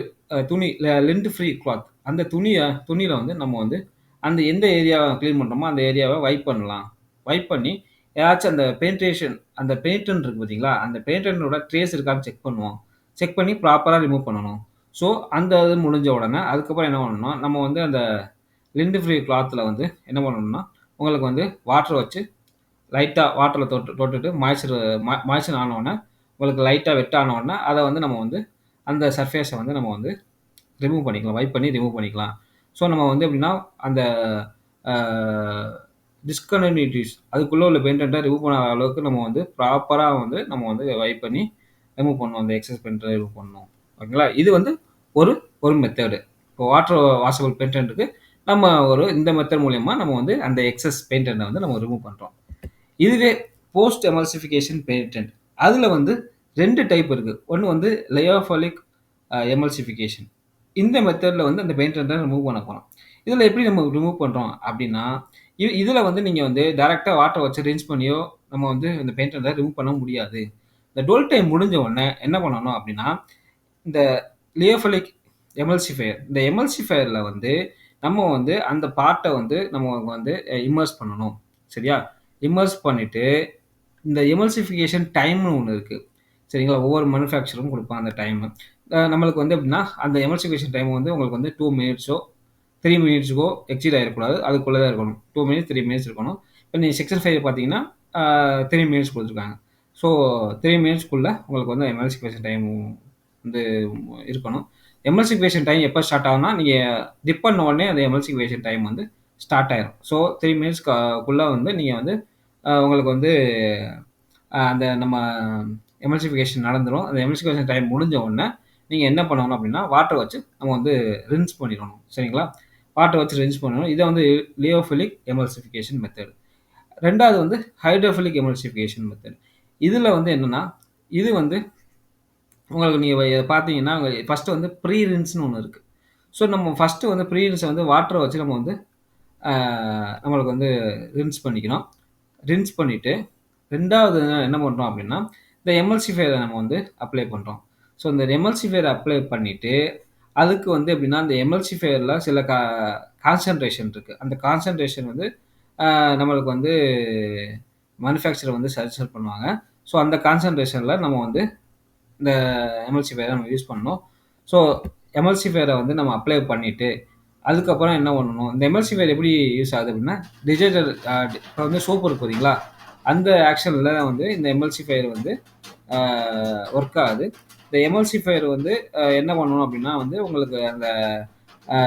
துணி லெண்ட் ஃப்ரீ கிளாத் அந்த துணியில் வந்து நம்ம வந்து அந்த எந்த ஏரியாவை க்ளீன் பண்ணுறோமோ அந்த ஏரியாவை வைப் பண்ணலாம். வைப் பண்ணி ஏதாச்சும் அந்த பெயிண்டன் இருக்குது பார்த்தீங்களா, அந்த பெயிண்டனோட ட்ரேஸ் இருக்கான்னு செக் பண்ணுவோம். செக் பண்ணி ப்ராப்பராக ரிமூவ் பண்ணணும். ஸோ அந்த இது முடிஞ்ச உடனே அதுக்கப்புறம் என்ன பண்ணணும்னா, நம்ம வந்து அந்த லிண்ட் ஃப்ரீ கிளாத்தில் வந்து என்ன பண்ணணும்னா, உங்களுக்கு வந்து வாட்டர் வச்சு லைட்டாக வாட்டரில் தொட்டுட்டு மாய்ச்சர் ஆனவுடனே உங்களுக்கு லைட்டாக வெட் ஆனவுடனே அதை வந்து நம்ம வந்து அந்த சர்ஃபேஸை வந்து நம்ம வந்து ரிமூவ் பண்ணிக்கலாம். வைப் பண்ணி ரிமூவ் பண்ணிக்கலாம். ஸோ நம்ம வந்து எப்படின்னா அந்த டிஸ்கன்டினியூட்டிஸ் அதுக்குள்ளே உள்ள பெயிண்டை ரிமூவ் பண்ண அளவுக்கு நம்ம வந்து ப்ராப்பராக வந்து நம்ம வந்து வைப் பண்ணி ரிமூவ் பண்ணணும். அந்த எக்ஸஸ் பெயிண்டை ரிமூவ் பண்ணணும். ஓகேங்களா? இது வந்து ஒரு மெத்தடு. இப்போ வாட்டர் வாஷபிள் பெயிண்டருக்கு நம்ம இந்த மெத்தட் மூலயமா நம்ம வந்து அந்த எக்ஸஸ் பெயிண்டை வந்து நம்ம ரிமூவ் பண்ணுறோம். இதுவே போஸ்ட் எமல்சிஃபிகேஷன் பெயிண்டன்ட் அதில் வந்து 2 டைப் இருக்குது. ஒன்று வந்து லயோஃபாலிக் எமல்சிஃபிகேஷன். இந்த மெத்தடில் வந்து அந்த பெயிண்டை ரிமூவ் பண்ண போகிறோம். இதில் எப்படி நம்ம ரிமூவ் பண்ணுறோம் அப்படின்னா, இதில் வந்து நீங்கள் வந்து டைரெக்டாக வாட்டர் வச்சு ரின்ஸ் பண்ணியோ நம்ம வந்து அந்த பெயிண்டை ரிமூவ் பண்ண முடியாது. இந்த டுவெல் டைம் முடிஞ்ச உடனே என்ன பண்ணணும் அப்படின்னா, இந்த லியோஃபிலிக் எமல்சிஃபையர் இந்த எமல்சிஃபையர்ல வந்து நம்ம வந்து அந்த பார்ட்ட வந்து நம்ம வந்து இம்மர்ஸ் பண்ணணும். சரியா? இம்மர்ஸ் பண்ணிட்டு இந்த எமல்சிஃபிகேஷன் டைம்னு ஒண்ணு இருக்கு. சரிங்களா? ஒவ்வொரு மேனுஃபேக்சரும் குடுப்பான் அந்த டைமு. நம்மளுக்கு வந்து எப்படின்னா, அந்த எமல்சிஃபிகேஷன் டைம் வந்து உங்களுக்கு வந்து 2 மினிட்ஸோ, 3 மினிட்ஸ்க்கோ எக்ஸீட் ஆயிறக்கூடாது. அதுக்குள்ள தான் இருக்கணும். 2 மினிட்ஸ், 3 மினிட்ஸ் இருக்கணும். இப்ப நீங்க செக்ஷன் 5 பார்த்தீங்கன்னா, 3 மினிட்ஸ் குடுத்துருக்காங்க. ஸோ 3 மினிட்ஸ்க்குள்ள உங்களுக்கு வந்து எமல்சிஃபிகேஷன் டைம் வந்து இருக்கணும். எமல்சிஃபிகேஷன் டைம் எப்ப ஸ்டார்ட் ஆகும்னா, நீங்க டிப் பண்ண உடனே அந்த எமல்சிஃபிகேஷன் டைம் வந்து ஸ்டார்ட் ஆயிரும். ஸோ 3 மினிட்ஸ்க்குள்ள வந்து நீங்க வந்து உங்களுக்கு வந்து அந்த நம்ம எமல்சிஃபிகேஷன் நடந்துரும். அந்த எமல்சிஃபிகேஷன் டைம் முடிஞ்ச உடனே, நீங்க என்ன பண்ணணும் அப்படின்னா, வாட்டர் வச்சு நம்ம வந்து ரின்ஸ் பண்ணிறணும். சரிங்களா? வாட்டர் வச்சு ரின்ஸ் பண்ணணும். இத வந்து லியோஃபிலிக் எமல்சிஃபிகேஷன் மெத்தட். 2வது வந்து ஹைட்ரோஃபிலிக் எமல்சிஃபிகேஷன் மெத்தட். இதுல வந்து என்னன்னா, இது வந்து உங்களுக்கு நீங்க பார்த்தீங்கன்னா, ஃபர்ஸ்ட் வந்து ப்ரீ ரின்ஸ்ன்னு ஒண்ணு இருக்கு. ஸோ நம்ம ஃபர்ஸ்ட் வந்து ப்ரீ ரின்ஸ வந்து வாட்டர வச்சு நம்ம வந்து ஆ நம்மளுக்கு வந்து ரின்ஸ் பண்ணிக்கணும். ரின்ஸ் பண்ணிட்டு 2வது என்ன பண்றோம் அப்படின்னா, இந்த எமல்சிஃபையர நம்ம வந்து அப்ளை பண்றோம். ஸோ இந்த எமல்சிஃபையர அப்ளை பண்ணிட்டு, அதுக்கு வந்து எப்படின்னா, அந்த எமல்சிஃபையர்ல சில கான்சன்ட்ரேஷன் இருக்கு. அந்த கான்சன்ட்ரேஷன் வந்து நம்மளுக்கு வந்து மேனுஃபேக்சரர் வந்து சஜெஸ்ட் பண்ணுவாங்க. ஸோ அந்த கான்சன்ட்ரேஷன்ல நம்ம வந்து இந்த எமல்சிஃபையர நம்ம யூஸ் பண்ணணும். ஸோ எமல்சிஃபையர வந்து நம்ம அப்ளை பண்ணிட்டு, அதுக்கப்புறம் என்ன பண்ணணும், இந்த எமல்சிஃபையர் எப்படி யூஸ் ஆகுது அப்படின்னா, டிஜிட்டல் இப்போ வந்து சோப்பு இருக்கு பார்த்தீங்களா? அந்த ஆக்ஷன்ல வந்து இந்த எமல்சிஃபையர் வந்து அ ஒர்க் ஆகுது. இந்த எமல்சிஃபையர் வந்து என்ன பண்ணணும் அப்படின்னா வந்து, உங்களுக்கு அந்த அ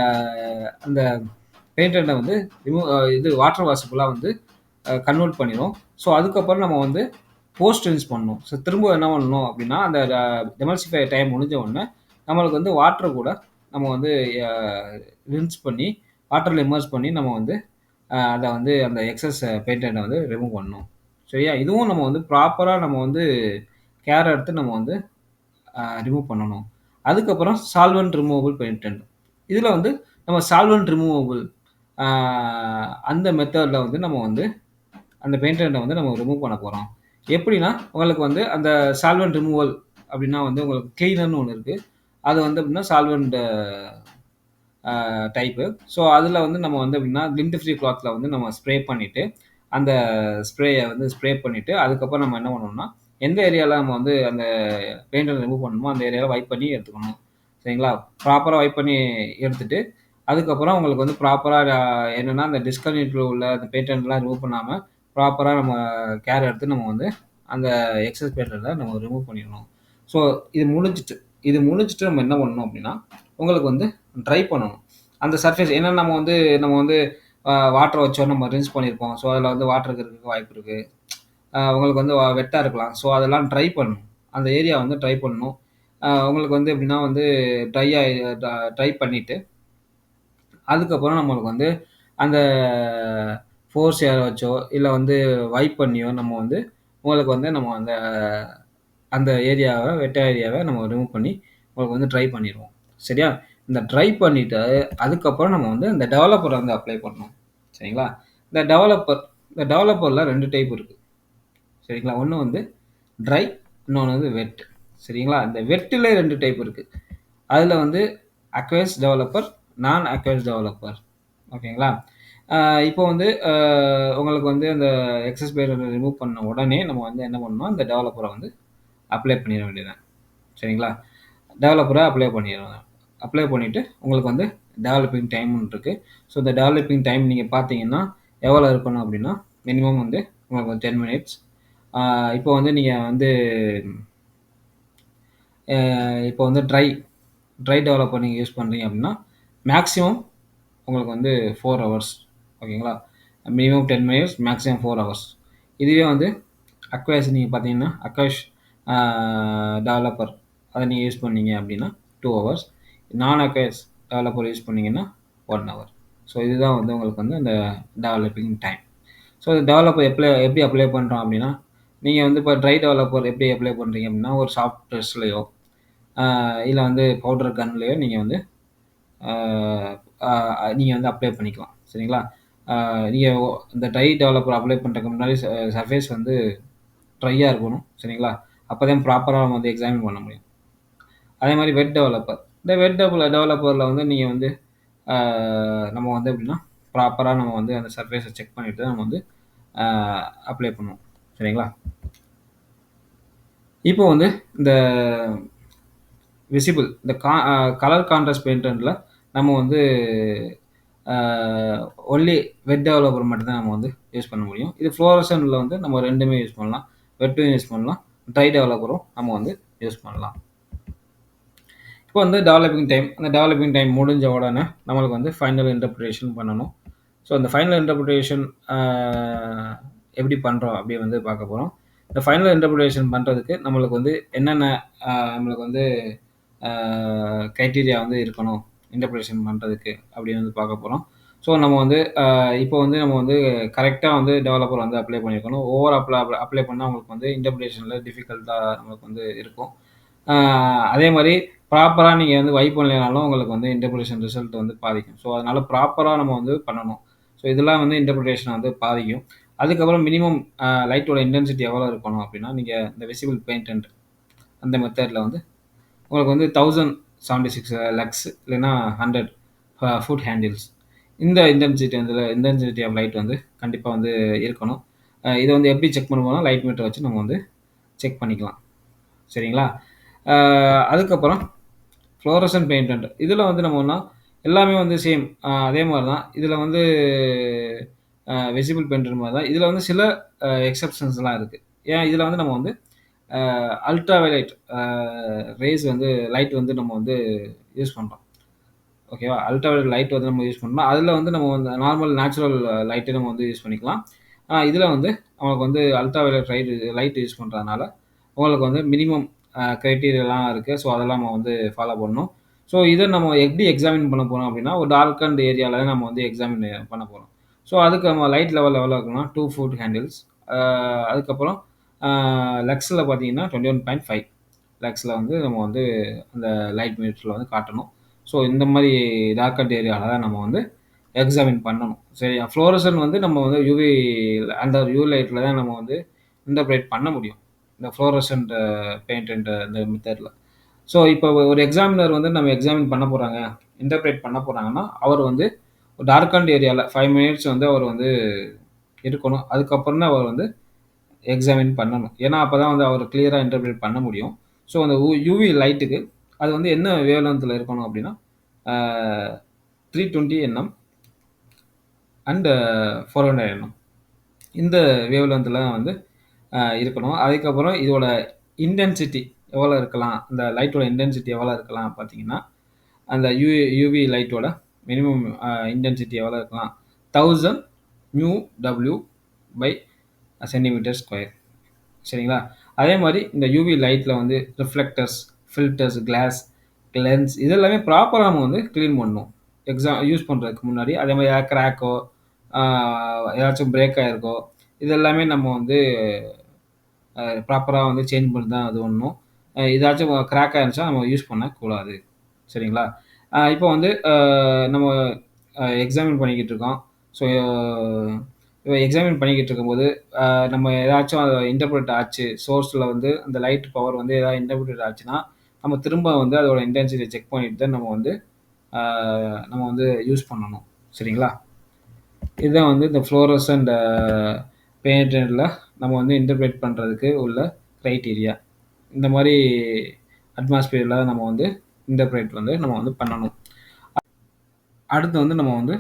அந்த பெயிண்டண்ட்ட வந்து இது வாட்டர் வாஷபிளா வந்து கன்வெர்ட் பண்ணிரும். ஸோ அதுக்கப்புறம் நம்ம வந்து போஸ்ட் ரின்ஸ் பண்ணணும். ஸோ திரும்ப என்ன பண்ணணும் அப்படின்னா, அந்த எமல்சிஃபையர் டைம் முடிஞ்ச உடனே, நம்மளுக்கு வந்து வாட்டர் கூட நம்ம வந்து அ ரின்ஸ் பண்ணி, வாட்டர்ல இம்மர்ஸ் பண்ணி நம்ம வந்து அத வந்து அந்த எக்ஸஸ் பெயிண்டண்ட்ட வந்து ரிமூவ் பண்ணணும். சரியா? இதுவும் நம்ம வந்து ப்ராப்பரா நம்ம வந்து கேர் எடுத்து நம்ம வந்து ரிமூவ் பண்ணணும். அதுக்கப்புறம் சால்வெண்ட் ரிமூவபிள் பெயிண்டன்ட். இதுல வந்து நம்ம சால்வெண்ட் ரிமூவபிள் ஆ அந்த மெத்தட்ல வந்து நம்ம வந்து அந்த பெயிண்டன்ட்ட வந்து நம்ம ரிமூவ் பண்ண போறோம். எப்படின்னா, உங்களுக்கு வந்து அந்த சால்வெண்ட் ரிமூவல் அப்படின்னா வந்து உங்களுக்கு கிளீனர்ன்னு ஒண்ணு இருக்கு. அது வந்து எப்படின்னா சால்வெண்ட் டைப்பு. ஸோ அதில வந்து நம்ம வந்து எப்படின்னா, லிண்ட் ஃப்ரீ கிளாத்ல வந்து நம்ம ஸ்ப்ரே பண்ணிட்டு, அந்த ஸ்ப்ரேய வந்து ஸ்ப்ரே பண்ணிட்டு, அதுக்கப்புறம் நம்ம என்ன பண்ணணும்னா, எந்த ஏரியால நம்ம வந்து அந்த பெயிண்ட்ட ரிமூவ் பண்ணணுமோ, அந்த ஏரியால வைப் பண்ணி எடுத்துக்கணும். சரிங்களா? ப்ராப்பரா வைப் பண்ணி எடுத்துட்டு, அதுக்கப்புறம் உங்களுக்கு வந்து ப்ராப்பரா என்னன்னா, அந்த டிஸ்கன்டினியூட்டில உள்ள அந்த பெயிண்டன்ட்லாம் ரிமூவ் பண்ணாம, ப்ராப்பரா நம்ம கேர் எடுத்து நம்ம வந்து அந்த எக்ஸஸ் பெயிண்டன்ட்ட நம்ம ரிமூவ் பண்ணிடணும். ஸோ இது முடிஞ்சுட்டு நம்ம என்ன பண்ணணும் அப்படின்னா, உங்களுக்கு வந்து ட்ரை பண்ணணும். அந்த சர்ஃபேஸ் ஏன்னா நம்ம வந்து வாட்டர் வச்சோ நம்ம ரின்ஸ் பண்ணியிருப்போம். ஸோ அதில வந்து வாட்டர் இருக்கிறதுக்கு வாய்ப்பு இருக்கு. உங்களுக்கு வந்து வெட்டா இருக்கலாம். ஸோ அதெல்லாம் ட்ரை பண்ணணும். அந்த ஏரியா வந்து ட்ரை பண்ணணும். உங்களுக்கு வந்து எப்படின்னா வந்து ட்ரை ஆயி ட்ரை பண்ணிட்டு, அதுக்கப்புறம் நம்மளுக்கு வந்து அந்த ஃபோர்ஸ் ஏர் வச்சோ, இல்ல வந்து வைப் பண்ணியோ நம்ம வந்து உங்களுக்கு வந்து நம்ம அந்த அந்த ஏரியாவ வெட்ட ஏரியாவ நம்ம ரிமூவ் பண்ணி உங்களுக்கு வந்து ட்ரை பண்ணிருவோம். சரியா? இந்த ட்ரை பண்ணிட்டு, அதுக்கப்புறம் நம்ம வந்து இந்த டெவலப்பர வந்து அப்ளை பண்ணணும். சரிங்களா? இந்த டெவலப்பர்ல 2 டைப் இருக்கு. சரிங்களா? ஒண்ணு வந்து ட்ரை, இன்னொன்னு வந்து வெட். சரிங்களா? இந்த வெட்‌ல 2 டைப் இருக்கு. அதுல வந்து அக்வஸ் டெவலப்பர், நான் அக்வஸ் டெவலப்பர். ஓகேங்களா? அ இப்போ வந்து உங்களுக்கு வந்து அந்த எக்ஸஸ் பெயர ரிமூவ் பண்ண உடனே நம்ம வந்து என்ன பண்ணணும், இந்த டெவலப்பர வந்து அப்ளை பண்ணிற வேண்டியது தான். சரிங்களா? டெவலப்பர அப்ளை பண்ணிருங்க. அப்ளை பண்ணிட்டு உங்களுக்கு வந்து டெவலப்பிங் டைம்னு இருக்கு. ஸோ இந்த டெவலப்பிங் டைம் நீங்க பார்த்தீங்கன்னா, எவ்வளோ இருக்கணும் அப்டின்னா, மினிமம் வந்து உங்களுக்கு ஒரு 10 மினிட்ஸ். இப்போ வந்து நீங்க வந்து இப்போ வந்து ட்ரை டெவலப்பர் நீங்க யூஸ் பண்றீங்க அப்டின்னா, மேக்ஸிமம் உங்களுக்கு வந்து 4 ஹவர்ஸ். ஓகேங்களா? Minimum 10 minutes, maximum 4 hours. இதுவே வந்து அக்வாஸ் நீங்க பார்த்தீங்கன்னா, அக்வாஷ் ஆ டெவலப்பர் அத நீங்க யூஸ் பண்ணீங்க அப்டின்னா 2 ஹவர்ஸ். நான் அக்வாஸ் டெவலப்பர் யூஸ் பண்ணீங்கன்னா 1 ஹவர். ஸோ இதுதான் வந்து உங்களுக்கு வந்து அந்த டெவலப்பிங் டைம். ஸோ டெவலப்பர் எப்படி அப்ளை பண்றோம் அப்டின்னா, நீங்க வந்து இப்போ ட்ரை டெவலப்பர் எப்படி அப்ளை பண்றீங்க அப்டின்னா, ஒரு சாஃப்ட் ப்ரஷ்லயோ, இல்ல வந்து பவுடர் கன்லயோ நீங்க வந்து ஆ ஆ நீங்க வந்து அப்ளை பண்ணிக்கலாம். சரிங்களா? நீங்க இந்த ட்ரை டெவலப்பர் அப்ளை பண்றதுக்கு முன்னாடி சர்ஃபேஸ் வந்து ட்ரையா இருக்கணும். சரிங்களா? அப்போ தான் ப்ராப்பராக நம்ம வந்து எக்ஸாமின் பண்ண முடியும். அதே மாதிரி வெப் டெவலப்பர். இந்த வெப் டெவலப்பரில் வந்து நீங்கள் வந்து நம்ம வந்து எப்படின்னா ப்ராப்பராக நம்ம வந்து அந்த சர்ஃபேஸை செக் பண்ணிவிட்டு நம்ம வந்து அப்ளை பண்ணுவோம். சரிங்களா? இப்போ வந்து இந்த விசிபிள் இந்த கலர் கான்ட்ராஸ்ட் பெயிண்டரில் நம்ம வந்து ஒன்லி வெட் டெவலப்பர் மட்டும்தான் நம்ம வந்து யூஸ் பண்ண முடியும். இது ஃப்ளோரசனில் வந்து நம்ம ரெண்டுமே யூஸ் பண்ணலாம். வெட்டும் யூஸ் பண்ணலாம், ட்ரை டெவலப்பரும் நம்ம வந்து யூஸ் பண்ணலாம். இப்போ வந்து டெவலப்பிங் டைம், அந்த டெவலப்பிங் டைம் முடிஞ்ச உடனே நம்மளுக்கு வந்து ஃபைனல் இன்டர்பிரிட்டேஷன் பண்ணணும். ஸோ அந்த ஃபைனல் இன்டர்பிரிட்டேஷன் எப்படி பண்ணுறோம் அப்படி வந்து பார்க்க போகிறோம். இந்த ஃபைனல் இன்டர்பிரிட்டேஷன் பண்ணுறதுக்கு நம்மளுக்கு வந்து என்னென்ன நம்மளுக்கு வந்து க்ரைட்டீரியா வந்து இருக்கணும் இன்டர்பிரிட்டேஷன் பண்ணுறதுக்கு அப்படின்னு வந்து பார்க்க போகிறோம். ஸோ நம்ம வந்து இப்போ வந்து நம்ம வந்து கரெக்டாக வந்து டெவலப்பர் வந்து அப்ளை பண்ணியிருக்கணும். ஓவர் அப்ளை பண்ணால் அவங்களுக்கு வந்து இன்டர்பிரிட்டேஷனில் டிஃபிகல்ட்டாக நம்மளுக்கு வந்து இருக்கும். அதே மாதிரி ப்ராப்பராக நீங்கள் வந்து வைப் பண்ணலைனாலும் உங்களுக்கு வந்து இன்டர்பிரிட்டேஷன் ரிசல்ட் வந்து பாதிக்கும். ஸோ அதனால் ப்ராப்பராக நம்ம வந்து பண்ணணும். ஸோ இதெல்லாம் வந்து இன்டர்பிரிட்டேஷனை வந்து பாதிக்கும். அதுக்கப்புறம் மினிமம் லைட்டோட இன்டென்சிட்டி எவ்வளோ இருக்கணும் அப்படின்னா, நீங்கள் இந்த விசிபிள் பெயிண்ட் அந்த மெத்தடில் வந்து உங்களுக்கு வந்து 1076 லக்ஸ் இல்லைன்னா 100 ஃபுட் ஹேண்டில்ஸ். இந்த இன்டென்சிட்டி ஆஃப் லைட் வந்து கண்டிப்பாக வந்து இருக்கணும். இதை வந்து எப்படி செக் பண்ணுவோம்னா லைட் மீட்டர் வச்சு நம்ம வந்து செக் பண்ணிக்கலாம். சரிங்களா? அதுக்கப்புறம் ஃப்ளோரசன் பெயிண்ட் இதில் வந்து நம்ம ஒன்றா எல்லாமே வந்து சேம் அதே மாதிரி தான். இதில் வந்து விசிபிள் பெயிண்ட் மாதிரி தான். இதில் வந்து சில எக்ஸப்ஷன்ஸ்லாம் இருக்குது. ஏன் இதில் வந்து நம்ம வந்து அல்ட்ரா வயலட் ரேஸ் வந்து லைட் வந்து நம்ம வந்து யூஸ் பண்ணுறோம். ஓகேவா? அல்ட்ரா வயலட் லைட் வந்து நம்ம யூஸ் பண்ணோம். அதில் வந்து நம்ம வந்து நார்மல் நேச்சுரல் லைட்டை நம்ம வந்து யூஸ் பண்ணிக்கலாம். ஆனால் இதில் வந்து அவங்களுக்கு வந்து அல்ட்ரா வயலட் லைட் யூஸ் பண்ணுறதுனால உங்களுக்கு வந்து மினிமம் க்ரைட்டீரியாலாம் இருக்குது. ஸோ அதெல்லாம் நம்ம வந்து ஃபாலோ பண்ணணும். ஸோ இதை நம்ம எப்படி எக்ஸாமின் பண்ண போகிறோம் அப்படின்னா, ஒரு டார்க் அண்ட் ஏரியாவில் நம்ம வந்து எக்ஸாமின் பண்ண போகிறோம். ஸோ அதுக்கு நம்ம லைட் லெவல் எவ்வளோ இருக்குன்னா 2 ஃபுட் ஹேண்டில்ஸ். அதுக்கப்புறம் லக்ஸில் பார்த்தீங்கன்னா 21.5 லக்ஸில் வந்து நம்ம வந்து அந்த லைட் மீட்டரில் வந்து காட்டணும். ஸோ இந்த மாதிரி டார்க் அண்ட் ஏரியாவில் தான் நம்ம வந்து எக்ஸாமின் பண்ணணும். சரி, ஃப்ளோரசன் வந்து நம்ம வந்து யூவி அந்த யூ லைட்டில் தான் நம்ம வந்து இன்டர்பிரேட் பண்ண முடியும், இந்த ஃப்ளோரசன்ட் பெயிண்ட் இந்த மெத்தடில். ஸோ இப்போ ஒரு எக்ஸாமினர் வந்து நம்ம எக்ஸாமின் பண்ண போகிறாங்க, இன்டர்பிரேட் பண்ண போகிறாங்கன்னா அவர் வந்து டார்க் அண்ட் ஏரியாவில் 5 மினிட்ஸ் வந்து அவர் வந்து இருக்கணும். அதுக்கப்புறம் தான் அவர் வந்து எக்ஸாமின் பண்ணணும். ஏன்னா அப்போ தான் வந்து அவர் கிளியராக இன்டர்பிரேட் பண்ண முடியும். ஸோ அந்த யூவி லைட்டுக்கு அது வந்து என்ன வேவ்லென்த்தில் இருக்கணும் அப்படின்னா 320 nm அண்ட் 400 nm இந்த வேவ்லென்த்தில் வந்து இருக்கணும். அதுக்கப்புறம் இதோட இன்டென்சிட்டி எவ்வளோ இருக்கலாம், இந்த லைட்டோட இன்டென்சிட்டி எவ்வளோ இருக்கலாம் பார்த்தீங்கன்னா, அந்த யூவி லைட்டோட மினிமம் இன்டென்சிட்டி எவ்வளோ இருக்கலாம் 1000 μW பை சென்டிமீட்டர் ஸ்கொயர். சரிங்களா? அதே மாதிரி இந்த யூவி லைட்டில் வந்து ரிஃப்ளெக்டர்ஸ், ஃபில்டர்ஸ், கிளாஸ், லென்ஸ் இதெல்லாமே ப்ராப்பராக நம்ம வந்து க்ளீன் பண்ணணும் யூஸ் பண்ணுறதுக்கு முன்னாடி. அதே மாதிரி ஏதாவது கிராக்கோ ஏதாச்சும் பிரேக் ஆகிருக்கோ இதெல்லாமே நம்ம வந்து ப்ராப்பராக வந்து சேஞ்ச் பண்ணி தான் அது பண்ணணும். ஏதாச்சும் கிராக் ஆகிருந்துச்சா நம்ம யூஸ் பண்ணக்கூடாது. சரிங்களா? இப்போ வந்து நம்ம எக்ஸாமின் பண்ணிக்கிட்டு இருக்கோம். ஸோ இப்போ எக்ஸாமின் பண்ணிக்கிட்டு இருக்கும்போது நம்ம ஏதாச்சும் அதை இன்டர்பிரேட் ஆச்சு, சோர்ஸில் வந்து அந்த லைட் பவர் வந்து ஏதாவது இன்டர்பிரேட் ஆச்சுன்னா நம்ம திரும்ப வந்து அதோட இன்டென்சிட்டி செக் பண்ணிட்டு தான் நம்ம வந்து யூஸ் பண்ணணும். சரிங்களா? இதுதான் வந்து இந்த ஃப்ளோரசன்ட் பெயிண்டில் நம்ம வந்து இன்டர்பிரேட் பண்ணுறதுக்கு உள்ள க்ரைட்டீரியா. இந்த மாதிரி அட்மாஸ்பியரில் நம்ம வந்து இன்டர்பிரேட் வந்து நம்ம வந்து பண்ணணும். அடுத்து வந்து நம்ம வந்து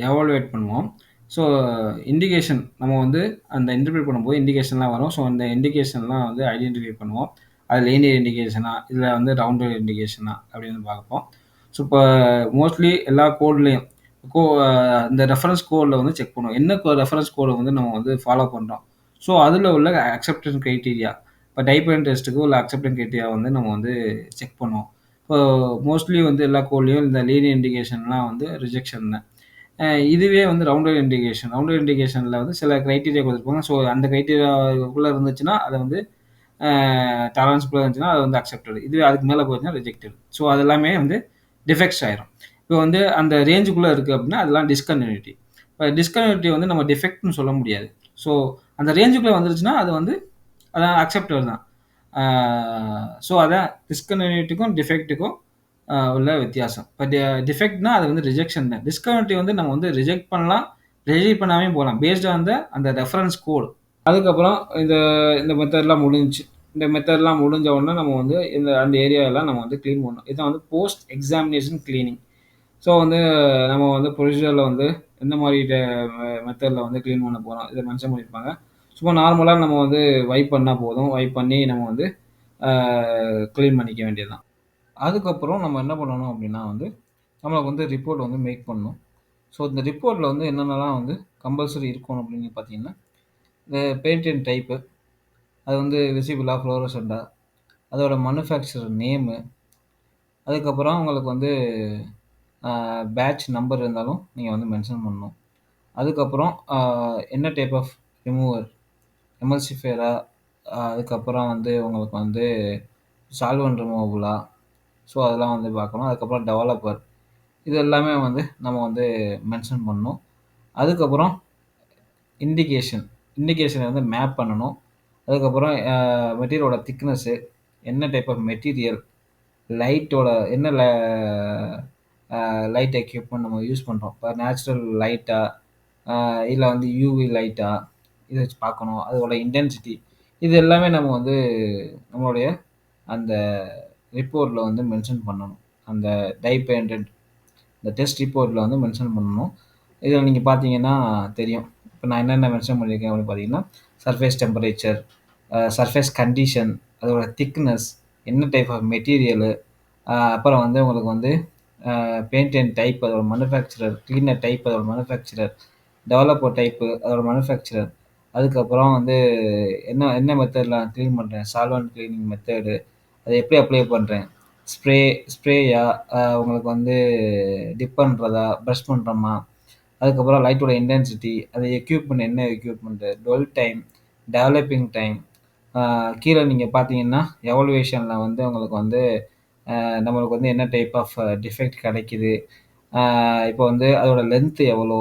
எவாலுவேட் பண்ணுவோம். ஸோ இண்டிகேஷன் நம்ம வந்து அந்த இன்டர்பிரேட் பண்ணும்போது இண்டிகேஷன்லாம் வரும். ஸோ அந்த இண்டிகேஷன்லாம் வந்து ஐடென்டிஃபை பண்ணுவோம். அது லீனியர் இண்டிகேஷனா இல்லை வந்து ரவுண்டட் இண்டிகேஷனா அப்படின்னு பார்ப்போம். ஸோ இப்போ மோஸ்ட்லி எல்லா கோட்லேயும் இந்த ரெஃபரன்ஸ் கோடில் வந்து செக் பண்ணுவோம், என்ன ரெஃபரன்ஸ் கோடை வந்து நம்ம வந்து ஃபாலோ பண்ணுறோம். ஸோ அதில் உள்ள அக்செப்டன்ஸ் க்ரைட்டீரியா, இப்போ டைபெண்ட் டெஸ்ட்டுக்கு உள்ள அக்செப்டன்ஸ் க்ரைட்டீரியா வந்து நம்ம வந்து செக் பண்ணுவோம். இப்போ மோஸ்ட்லி வந்து எல்லா கோட்லேயும் இந்த லீனியர் இண்டிகேஷன்லாம் வந்து ரிஜெக்ஷன் தான். இதுவே வந்து ரவுண்டட் இண்டிகேஷனில் வந்து சில க்ரைட்டீரியா கொடுத்துருப்பாங்க. ஸோ அந்த க்ரைட்டீரியாவுக்குள்ளே இருந்துச்சுன்னா அதை வந்து டாலரன்ஸ்குள்ளே இருந்துச்சுன்னா அது வந்து அக்செப்டட். இதுவே அதுக்கு மேலே போச்சுன்னா ரிஜெக்டட். ஸோ அது எல்லாமே வந்து டிஃபெக்ட்ஸ் ஆயிரும். இப்போ வந்து அந்த ரேஞ்சுக்குள்ளே இருக்குது அப்படின்னா அதெல்லாம் டிஸ்கன்டினியூட்டி. இப்போ டிஸ்கன்டினியூட்டி வந்து நம்ம டிஃபெக்ட்னு சொல்ல முடியாது. ஸோ அந்த ரேஞ்சுக்குள்ளே வந்துருச்சுன்னா அது வந்து அதான் அக்செப்டட் தான். ஸோ அதான் டிஸ்கன்டினியூட்டிக்கும் டிஃபெக்ட்டுக்கும் உள்ள வித்தியாசம். இப்போ டிஃபெக்ட்னா அது வந்து ரிஜெக்ஷன் தான். டிஸ்கன்டினியூட்டி வந்து நம்ம வந்து ரிஜெக்ட் பண்ணலாம், ரிஜெக்ட் பண்ணாமே போகலாம். பேஸ்ட் ஆன் அந்த ரெஃபரன்ஸ் கோட். அதுக்கப்புறம் இந்த இந்த மெத்தட்லாம் முடிஞ்சுச்சு. இந்த மெத்தட்லாம் முடிஞ்ச உடனே நம்ம வந்து அந்த ஏரியாலாம் நம்ம வந்து கிளீன் பண்ணணும். இதான் வந்து போஸ்ட் எக்ஸாமினேஷன் கிளீனிங். ஸோ வந்து நம்ம வந்து ப்ரொசீஜரில் வந்து எந்த மாதிரி மெத்தடில் வந்து க்ளீன் பண்ண போகிறோம் இதை மென்ஷன் பண்ணியிருப்பாங்க. சும்மா நார்மலாக நம்ம வந்து வைப் பண்ணால் போதும். வைப் பண்ணி நம்ம வந்து க்ளீன் பண்ணிக்க வேண்டியது தான். அதுக்கப்புறம் நம்ம என்ன பண்ணணும் அப்படின்னா வந்து நம்மளுக்கு வந்து ரிப்போர்ட் வந்து மேக் பண்ணணும். ஸோ இந்த ரிப்போர்ட்டில் வந்து என்னென்னலாம் வந்து கம்பல்சரி இருக்கணும் அப்படின்னு பார்த்தீங்கன்னா, இந்த பெயிண்ட் அண்ட் டைப்பு, அது வந்து விசிபிளா ஃப்ளோரசண்டா, அதோட மேனுஃபேக்சரர் நேமு, அதுக்கப்புறம் உங்களுக்கு வந்து பேட்ச் நம்பர் இருந்தாலும் நீங்கள் வந்து மென்ஷன் பண்ணணும். அதுக்கப்புறம் என்ன டைப் ஆஃப் ரிமூவர், எமல்சிஃபையரா, அதுக்கப்புறம் வந்து உங்களுக்கு வந்து சால்வன்ட் ரிமூவபுளா, ஸோ அதெல்லாம் வந்து பார்க்கணும். அதுக்கப்புறம் டெவலப்பர், இது எல்லாமே வந்து நம்ம வந்து மென்ஷன் பண்ணணும். அதுக்கப்புறம் இண்டிகேஷனை வந்து மேப் பண்ணணும். அதுக்கப்புறம் மெட்டீரியலோட திக்னஸ்ஸு, என்ன டைப் ஆஃப் மெட்டீரியல், லைட்டோட என்ன லைட் எக்யூப்மெண்ட் நம்ம யூஸ் பண்ணுறோம். இப்போ நேச்சுரல் லைட்டா, இல்லை வந்து யூவி லைட்டா, இதை வச்சு பார்க்கணும். அதோட இன்டென்சிட்டி, இது எல்லாமே நம்ம வந்து நம்மளுடைய அந்த ரிப்போர்ட்டில் வந்து மென்ஷன் பண்ணணும். அந்த டைபெண்டன்ட் இந்த டெஸ்ட் ரிப்போர்ட்டில் வந்து மென்ஷன் பண்ணணும். இதில் நீங்கள் பார்த்தீங்கன்னா தெரியும். இப்போ நான் என்னென்ன மென்ஷன் பண்ணியிருக்கேன் அப்படின்னு பார்த்தீங்கன்னா, சர்ஃபேஸ் டெம்பரேச்சர், சர்ஃபேஸ் கண்டிஷன், அதோட திக்னஸ், என்ன டைப் ஆஃப் மெட்டீரியலு, அப்புறம் வந்து உங்களுக்கு வந்து பெயிண்ட் அண்ட் டைப், அதோட மேனுஃபேக்சரர், கிளீனர் டைப், அதோட மேனுஃபேக்சரர், டெவலப்பர் டைப்பு, அதோட மேனுஃபேக்சரர், அதுக்கப்புறம் வந்து என்ன என்ன மெத்தடில் நான் க்ளீன் பண்ணுறேன், சால்வன்ட் க்ளீனிங் மெத்தடு, அதை எப்படி அப்ளை பண்ணுறேன், ஸ்ப்ரேயா, உங்களுக்கு வந்து டிப் பண்ணுறதா, ப்ரஷ் பண்ணுறோமா, அதுக்கப்புறம் லைட்டோட இன்டென்சிட்டி, அது எக்யூப்மெண்ட் என்ன equipment, twelve time, developing time, கீழே நீங்கள் பார்த்தீங்கன்னா எவல்யூவேஷனில் வந்து உங்களுக்கு வந்து நம்மளுக்கு வந்து என்ன டைப் ஆஃப் டிஃபெக்ட் கிடைக்குது, இப்போ வந்து அதோட லென்த்து எவ்வளோ,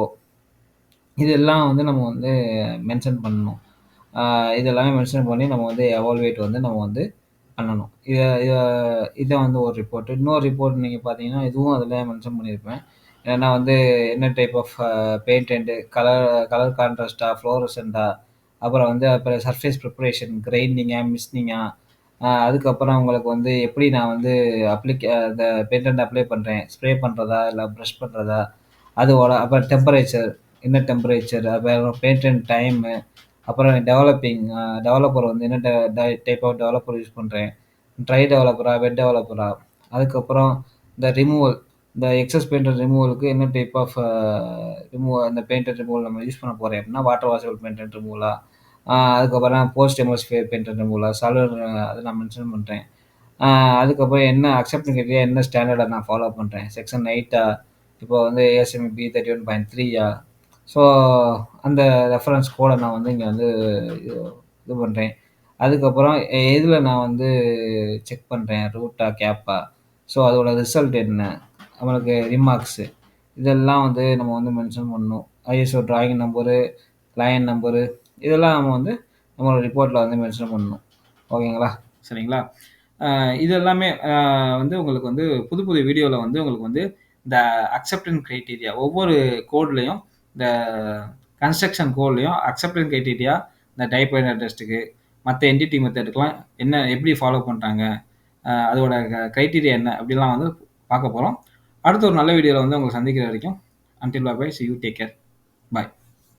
இதெல்லாம் வந்து நம்ம வந்து மென்ஷன் பண்ணணும். இதெல்லாமே மென்ஷன் பண்ணி நம்ம வந்து எவாலுவேட் வந்து நம்ம வந்து பண்ணணும். இதை வந்து ஒரு ரிப்போர்ட்டு. இன்னொரு ரிப்போர்ட் நீங்கள் பார்த்தீங்கன்னா, இதுவும் அதில் மென்ஷன் பண்ணியிருப்பேன். ஏன்னா வந்து என்ன டைப் ஆஃப் பெயிண்டன்ட்டு, கலர் கான்ட்ராஸ்ட்டா, ஃப்ளோரசண்டா, அப்புறம் சர்ஃபேஸ் ப்ரிப்பரேஷன், கிரைண்டிங்கா, மிஸ்னிங்கா, அதுக்கப்புறம் உங்களுக்கு வந்து எப்படி நான் வந்து அந்த பெயிண்டன்ட் அப்ளை பண்ணுறேன், ஸ்ப்ரே பண்ணுறதா, இல்லை ப்ரஷ் பண்ணுறதா, அதோட அப்புறம் டெம்பரேச்சர், என்ன டெம்பரேச்சர், அப்புறம் பெயிண்டன்ட் டைமு, அப்புறம் டெவலப்பர் வந்து என்ன டைப் ஆஃப் டெவலப்பர் யூஸ் பண்ணுறேன், ட்ரை டெவலப்பரா, வெட் டெவலப்பரா, அதுக்கப்புறம் இந்த ரிமூவல், இந்த எக்ஸஸ் பெயிண்டர் ரிமூவலுக்கு என்ன டைப் ஆஃப் அந்த பெயிண்டர் ரிமூவல் நம்ம யூஸ் பண்ண போகிறேன் அப்படின்னா, வாட்டர் வாஷபிள் பெயிண்டர் ரிமூவலா, அதுக்கப்புறம் போஸ்ட் எமல்சிஃபையர் பெயிண்டர் ரிமூவலா, சால்வர், அதை நான் மென்ஷன் பண்ணுறேன். அதுக்கப்புறம் என்ன அக்செப்டிங் கிரைட்டீரியா, என்ன ஸ்டாண்டர்டை நான் ஃபாலோ பண்ணுறேன், செக்ஷன் 8 இப்போ வந்து ஏஎஸ்எம்இ B31.3 ஸோ அந்த ரெஃபரன்ஸ் கோடை நான் வந்து இங்கே வந்து இது பண்ணுறேன். அதுக்கப்புறம் எதில் நான் வந்து செக் பண்ணுறேன், ரூட்டா, கேப்பா, ஸோ அதோட ரிசல்ட் என்ன, நம்மளுக்கு ரிமார்க்ஸு, இதெல்லாம் வந்து நம்ம வந்து மென்ஷன் பண்ணணும். ISO drawing number, line number, இதெல்லாம் நம்ம வந்து நம்மளோட ரிப்போர்ட்டில் வந்து மென்ஷன் பண்ணணும். ஓகேங்களா? சரிங்களா? இது எல்லாமே வந்து உங்களுக்கு வந்து புது புது வீடியோவில் வந்து உங்களுக்கு வந்து இந்த அக்செப்டன்ஸ் க்ரைட்டீரியா ஒவ்வொரு கோட்லேயும், இந்த கன்ஸ்ட்ரக்ஷன் கோட்லேயும் அக்செப்டன்ஸ் க்ரைட்டீரியா, இந்த டைபைனர் டெஸ்ட்டுக்கு, மற்ற என்டிடி மெத்தடுக்கெலாம் என்ன எப்படி ஃபாலோ பண்ணுறாங்க, அதோட க்ரைட்டீரியா என்ன அப்படிலாம் வந்து பார்க்க போகிறோம். அடுத்த ஒரு நல்ல வீடியோவில் வந்து உங்களை சந்திக்கிற வரைக்கும், until by, C you, take care, bye.